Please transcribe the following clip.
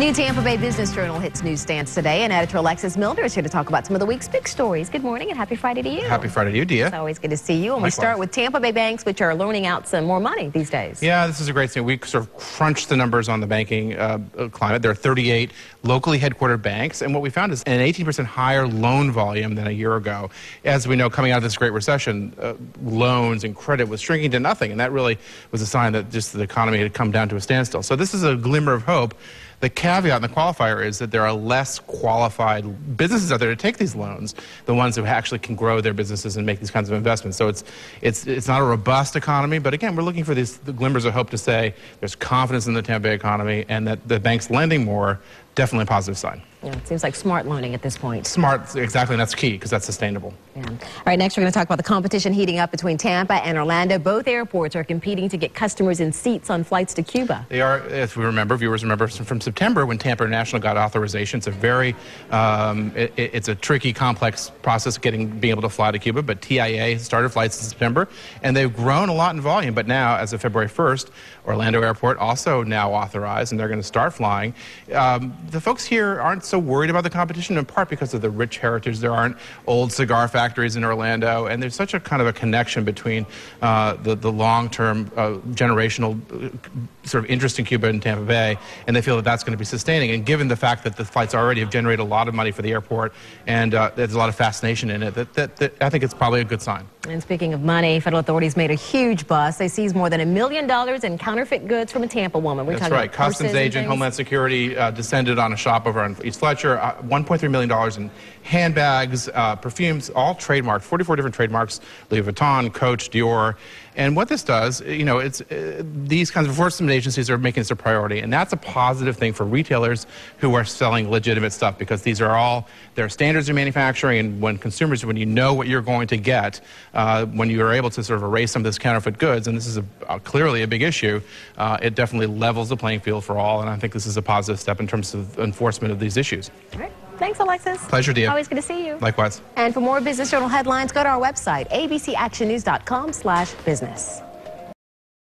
new Tampa Bay Business Journal hits newsstands today, and editor Alexis Milner is here to talk about some of the week's big stories. Good morning and happy Friday to you. Happy Friday to you, Dia. It's always good to see you. And Likewise. We start with Tampa Bay banks, which are loaning out some more money these days. Yeah, this is a great thing. We sort of crunched the numbers on the banking climate. There are 38 locally headquartered banks, and what we found is an 18% higher loan volume than a year ago. As we know, coming out of this Great Recession, loans and credit was shrinking to nothing, and that really was a sign that just the economy had come down to a standstill. So this is a glimmer of hope. The caveat and the qualifier is that there are less qualified businesses out there to take these loans, the ones who actually can grow their businesses and make these kinds of investments. So it's not a robust economy, but again, we're looking for the glimmers of hope to say there's confidence in the Tampa Bay economy and that the bank's lending more. Definitely a positive sign. Yeah, it seems like smart loaning at this point. Smart, exactly, and that's key because that's sustainable. Yeah. All right, next we're going to talk about the competition heating up between Tampa and Orlando. Both airports are competing to get customers in seats on flights to Cuba. They are, if we remember, viewers remember from September when Tampa International got authorization. It's a very, it's a tricky, complex process being able to fly to Cuba, but TIA started flights in September, and they've grown a lot in volume. But now, as of February 1st, Orlando Airport also now authorized, and they're going to start flying. The folks here aren't so worried about the competition, in part because of the rich heritage. There aren't old cigar factories in Orlando, and there's such a kind of a connection between the long-term generational sort of interest in Cuba and Tampa Bay, and they feel that that's going to be sustaining. And given the fact that the flights already have generated a lot of money for the airport, and there's a lot of fascination in it, that I think it's probably a good sign. And speaking of money, federal authorities made a huge bust. They seized more than $1 million in counterfeit goods from a Tampa woman. That's right. Customs agent, Homeland Security descended on a shop over on East Fletcher. $1.3 million in handbags, perfumes, all trademarked, 44 different trademarks, Louis Vuitton, Coach, Dior. And what this does, you know, it's these kinds of enforcement agencies are making this a priority, and that's a positive thing for retailers who are selling legitimate stuff, because these are all, there are standards in manufacturing, and when consumers, when you know what you're going to get, when you are able to sort of erase some of this counterfeit goods, and this is clearly a big issue, it definitely levels the playing field for all, and I think this is a positive step in terms of enforcement of these issues. All right. Thanks, Alexis. Pleasure, Dia. Always good to see you. Likewise. And for more Business Journal headlines, go to our website, abcactionnews.com/business.